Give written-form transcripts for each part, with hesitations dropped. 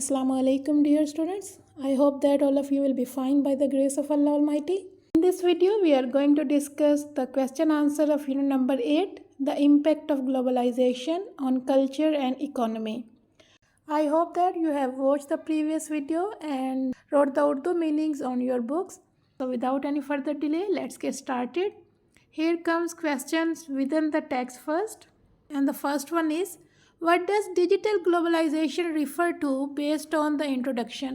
Assalamu alaikum, dear students. I hope that all of you will be fine by the grace of Allah Almighty. In this video, we are going to discuss the question answer of unit number 8, the impact of globalization on culture and economy. I hope that you have watched the previous video and wrote the Urdu meanings on your books. So without any further delay, let's get started. Here comes questions within the text first. And the first one is, what does digital globalization refer to based on the introduction?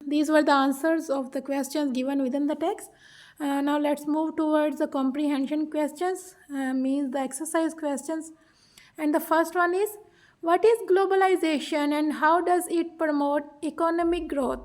These were the answers of the questions given within the text. Now let's move towards the comprehension questions, means the exercise questions. And the first one is, what is globalization and how does it promote economic growth?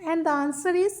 And the answer is,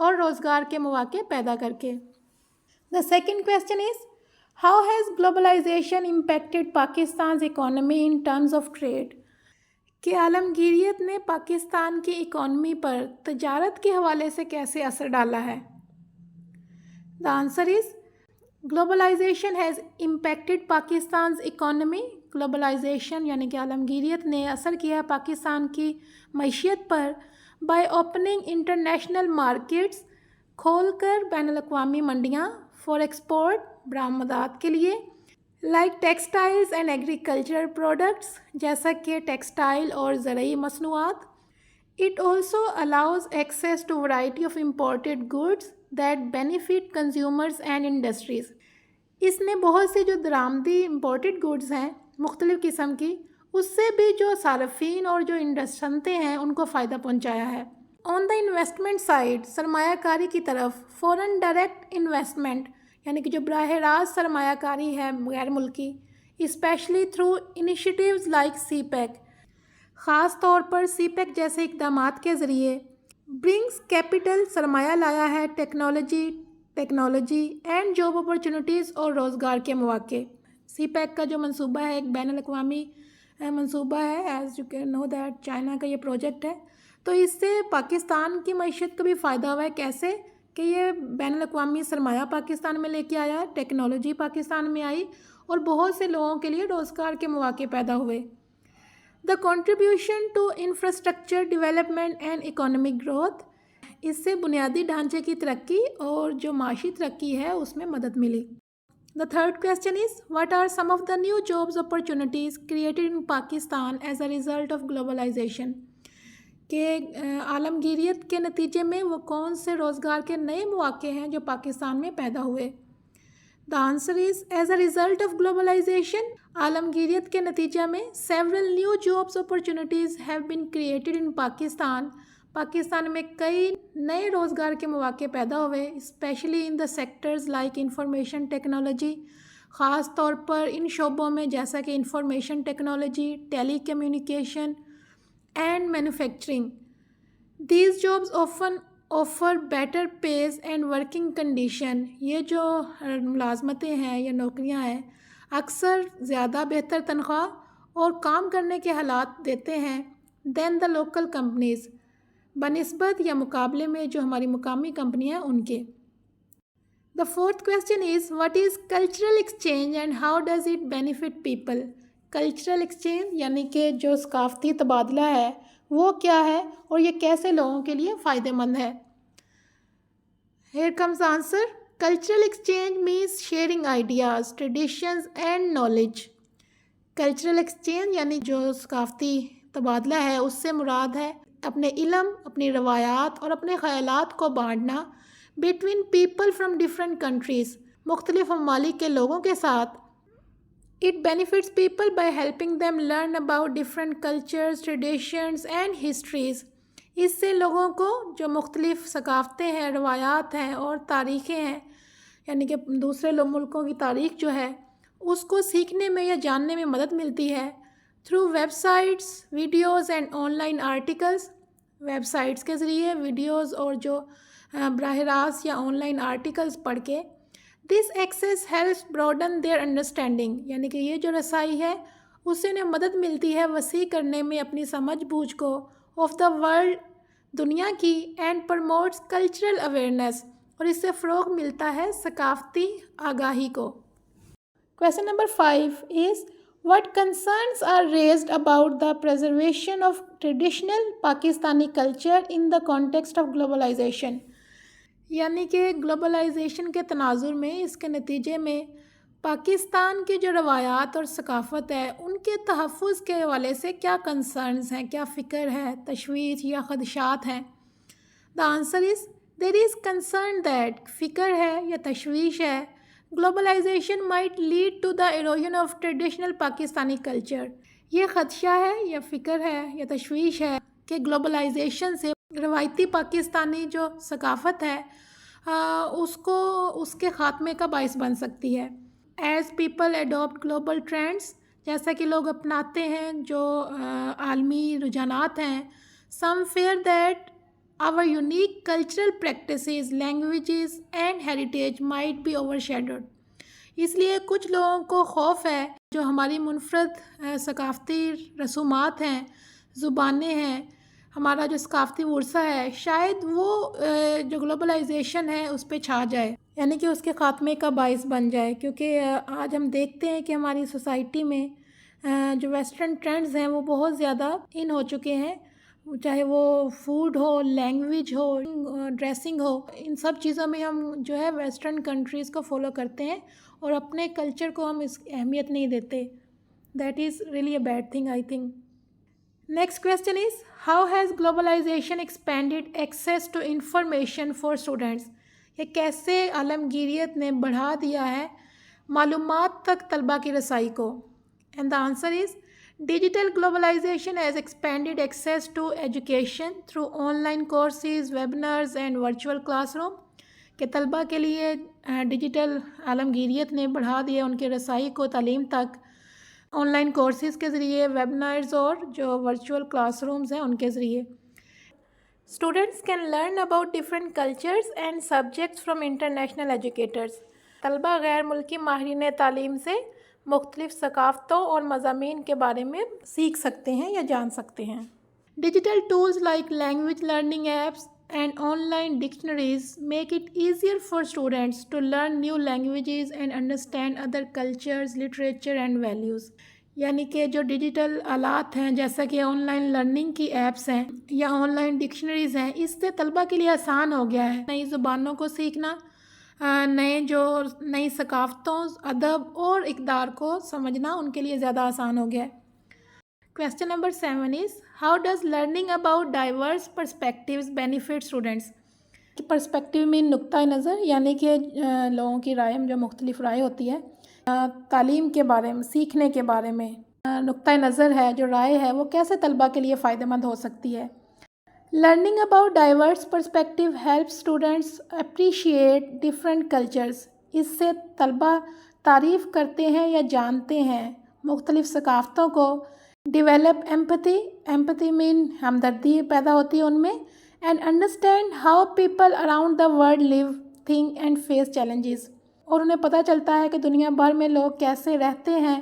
اور روزگار کے مواقع پیدا کر کے. The second question is, how has globalization impacted Pakistan's economy in terms of trade? کہ عالمگیریت نے پاکستان کی اکانومی پر تجارت کے حوالے سے کیسے اثر ڈالا ہے؟ The answer is, globalization has impacted Pakistan's economy. Globalization یعنی کہ عالمگیریت نے اثر کیا ہے پاکستان کی معیشت پر by opening international markets، کھول کر بین الاقوامی منڈیاں for export، برآمدات کے لیے، like textiles and agricultural products، جیسا کہ ٹیکسٹائل اور زرعی مصنوعات. It also allows access to variety of imported goods that benefit consumers and industries. اس نے بہت سے جو درآمدی امپورٹڈ گوڈز ہیں مختلف قسم کی، اس سے بھی جو صارفین اور جو صنعتیں ہیں ان کو فائدہ پہنچایا ہے. آن دا انویسٹمنٹ سائڈ، سرمایہ کاری کی طرف، فورن ڈائریکٹ انویسٹمنٹ یعنی کہ جو براہ راست سرمایہ کاری ہے غیر ملکی، اسپیشلی تھرو انیشیٹیوز لائک سی پیک، خاص طور پر سی پیک جیسے اقدامات کے ذریعے، برنگس کیپٹل، سرمایہ لایا ہے، ٹیکنالوجی اینڈ جاب اپرچونیٹیز اور روزگار کے مواقع. سی پیک کا جو منصوبہ ہے ایک بین الاقوامی منصوبہ ہے، as you can know that China کا یہ پروجیکٹ ہے. تو اس سے پاکستان کی معیشت کو بھی فائدہ ہوا ہے. کیسے کہ یہ بین الاقوامی سرمایہ پاکستان میں لے کے آیا، ٹیکنالوجی پاکستان میں آئی اور بہت سے لوگوں کے لیے روزگار کے مواقع پیدا ہوئے. The contribution to infrastructure development and economic growth, اس سے بنیادی ڈھانچے کی ترقی اور جو معاشی ترقی ہے اس میں مدد ملی. The third question is, what are some of the new jobs opportunities created in Pakistan as a result of globalization? کہ عالمگیریت کے نتیجے میں وہ کون سے روزگار کے نئے مواقع ہیں جو پاکستان میں پیدا ہوئے؟ The answer is, as a result of globalization، عالمگیریت کے نتیجہ میں several new jobs opportunities have been created in Pakistan. Pakistan میں کئی نئے روزگار کے مواقع پیدا ہوئے، especially in the sectors like information technology, خاص طور پر ان شعبوں میں جیسا کہ information technology, telecommunication and manufacturing. These jobs often offer better pays and working condition. یہ جو ملازمتیں ہیں یا نوکریاں ہیں اکثر زیادہ بہتر تنخواہ اور کام کرنے کے حالات دیتے ہیں دین دا لوکل کمپنیز، بنسبت یا مقابلے میں جو ہماری مقامی کمپنیاں ہیں ان کے. The fourth question is, what is cultural exchange and how does it benefit people? Cultural exchange یعنی کہ جو ثقافتی تبادلہ ہے وہ کیا ہے اور یہ کیسے لوگوں کے لیے فائدہ مند ہے؟ Here comes the answer. Cultural exchange means sharing ideas, traditions and knowledge. Cultural exchange یعنی جو ثقافتی تبادلہ ہے اس سے مراد ہے اپنے علم، اپنی روایات اور اپنے خیالات کو بانٹنا between people from different countries, مختلف ممالک کے لوگوں کے ساتھ. It benefits people by helping them learn about different cultures, traditions and histories. اس سے لوگوں کو جو مختلف ثقافتیں ہیں، روایات ہیں اور تاریخیں ہیں، یعنی کہ دوسرے ملکوں کی تاریخ جو ہے اس کو سیکھنے میں یا جاننے میں مدد ملتی ہے through web sites, videos and on line articles. Web sites کے ذریعے ویڈیوز اور جو براہ راست یا آن لائن آرٹیکلس پڑھ کے. This access helps broaden their understanding, یعنی کہ یہ جو رسائی ہے اس سے انہیں مدد ملتی ہے وسیع کرنے میں اپنی سمجھ بوجھ کو آف دا ورلڈ، دنیا کی، اینڈ پرموٹس کلچرل اویئرنیس، اور اس سے فروغ ملتا ہے ثقافتی آگاہی کو. Question number 5 is, what concerns are raised about the preservation of traditional Pakistani culture in the context of globalization؟ یعنی کہ گلوبلائزیشن کے تناظر میں، اس کے نتیجے میں پاکستان کی جو روایات اور ثقافت ہے ان کے تحفظ کے حوالے سے کیا کنسرنز ہیں، کیا فکر ہے، تشویش یا خدشات ہیں؟ The answer is, there is concern that، فکر ہے یا تشویش ہے، globalization might lead to the erosion of traditional Pakistani culture. یہ خدشہ ہے یا فکر ہے یا تشویش ہے کہ گلوبلائزیشن سے روایتی پاکستانی جو ثقافت ہے اس کے خاتمے کا باعث بن سکتی ہے. As people adapt global trends, جیسا کہ لوگ اپناتے ہیں جو عالمی رجحانات ہیں. Some fear that our unique cultural practices, languages and heritage might be overshadowed. اس لیے کچھ لوگوں کو خوف ہے جو ہماری منفرد ثقافتی رسومات ہیں، زبانیں ہیں، ہمارا جو ثقافتی ورثہ ہے، شاید وہ جو گلوبلائزیشن ہے اس پہ چھا جائے، یعنی کہ اس کے خاتمے کا باعث بن جائے. کیونکہ آج ہم دیکھتے ہیں کہ ہماری سوسائٹی میں جو ویسٹرن ٹرینڈز ہیں وہ بہت زیادہ ان ہو چکے ہیں، چاہے وہ فوڈ ہو، لینگویج ہو، ڈریسنگ ہو. ان سب چیزوں میں ہم جو ہے ویسٹرن کنٹریز کو فالو کرتے ہیں اور اپنے کلچر کو ہم اس اہمیت نہیں دیتے. That is really a bad thing I think. Next question is how has globalization expanded access to information for students. یہ کیسے عالمگیریت نے بڑھا دیا ہے معلومات تک طلباء کی رسائی کو. And the answer is digital globalization has expanded access to education through online courses, webinars and virtual classroom. کہ طلباء کے لیے ڈیجیٹل عالمگیریت نے بڑھا دیا ان کے رسائی کو تعلیم تک آن لائن کورسز کے ذریعے، ویبنرز اور جو ورچوئل کلاس رومز ہیں ان کے ذریعے. Students can learn about different cultures and subjects from international educators. طلباء غیر ملکی ماہرین تعلیم سے مختلف ثقافتوں اور مضامین کے بارے میں سیکھ سکتے ہیں یا جان سکتے ہیں. Digital tools like language learning apps and online dictionaries make it easier for students to learn new languages and understand other cultures, literature and values. یعنی کہ جو ڈیجیٹل آلات ہیں جیسا کہ آن لائن لرننگ کی ایپس ہیں یا آن لائن ڈکشنریز ہیں، اس سے طلباء کے لیے آسان ہو گیا ہے نئی زبانوں کو سیکھنا، نئی ثقافتوں، ادب اور اقدار کو سمجھنا ان کے لیے زیادہ آسان ہو گیا ہے. Question number 7 is how does learning about diverse perspectives benefit students. Perspective میں نقطۂ نظر یعنی کہ لوگوں کی رائے جو مختلف رائے ہوتی ہے تعلیم کے بارے میں، سیکھنے کے بارے میں نقطۂ نظر ہے، جو رائے ہے وہ کیسے طلباء کے لیے فائدہ مند ہو سکتی ہے. Learning about diverse perspective help students appreciate different cultures. اس سے طلباء تعریف کرتے ہیں یا جانتے ہیں مختلف ثقافتوں کو. ڈیولپ ایمپتھی مین ہمدردی پیدا ہوتی ہے ان میں. And understand how people around the world live, think and face challenges. اور انہیں پتہ چلتا ہے کہ دنیا بھر میں لوگ کیسے رہتے ہیں،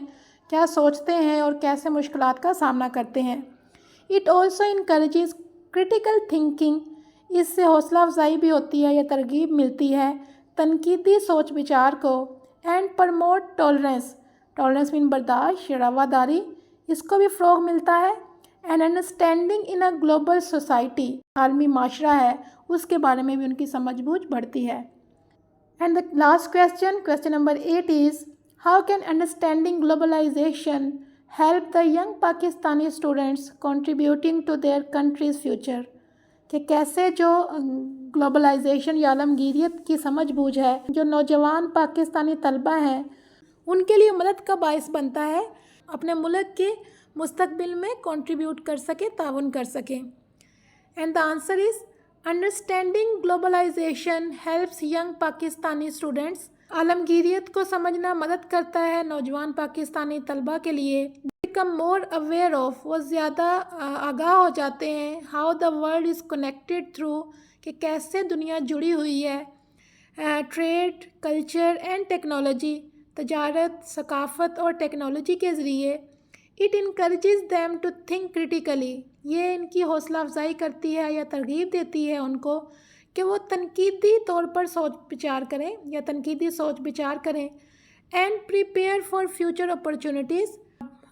کیا سوچتے ہیں اور کیسے مشکلات کا سامنا کرتے ہیں. It also encourages critical thinking. اس سے حوصلہ افزائی بھی ہوتی ہے یا ترغیب ملتی ہے تنقیدی سوچ بچار کو. اینڈ پرموٹ ٹالرنس مین برداشت، رواداری، اس کو بھی فروغ ملتا ہے. And understanding in a global society, عالمی معاشرہ ہے اس کے بارے میں بھی ان کی سمجھ بوجھ بڑھتی ہے. And the last question number 8 is how can understanding globalization help the young Pakistani students contributing to their country's future. کہ کیسے جو گلوبلائزیشن یا عالمگیریت کی سمجھ بوجھ ہے جو نوجوان پاکستانی طلباء ہیں ان کے لیے مدد کا باعث بنتا ہے، اپنے ملک کے مستقبل میں کنٹریبیوٹ کر سکیں، تعاون کر سکیں. And the answer is understanding globalization helps young Pakistani students. عالمگیریت کو سمجھنا مدد کرتا ہے نوجوان پاکستانی طلباء کے لیے. بیکم مور اویئر آف، وہ زیادہ آگاہ ہو جاتے ہیں. How the world is connected through, کہ کیسے دنیا جڑی ہوئی ہے. ٹریڈ، کلچر اینڈ ٹیکنالوجی، تجارت، ثقافت اور ٹیکنالوجی کے ذریعے. It encourages them to think critically, یہ ان کی حوصلہ افزائی کرتی ہے یا ترغیب دیتی ہے ان کو کہ وہ تنقیدی طور پر سوچ بچار کریں یا تنقیدی سوچ بچار کریں. And prepare for future opportunities,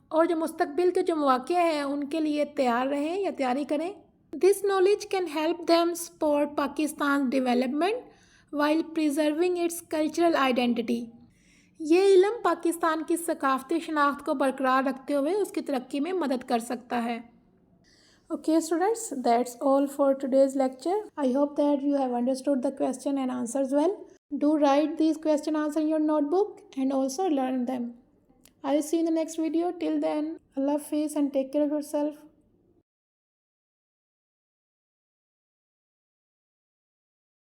اور جو مستقبل کے جو مواقع ہیں ان کے لیے تیار رہیں یا تیاری کریں. This knowledge can help them support Pakistan development while preserving its cultural identity. یہ علم پاکستان کی ثقافتی شناخت کو برقرار رکھتے ہوئے اس کی ترقی میں مدد کر سکتا ہے. Okay students, that's all for today's lecture. I hope that you have understood the question and answers well. Do write these question answers in your notebook and also learn them. I will see you in the next video. Till then, Allah Hafiz and take care of yourself.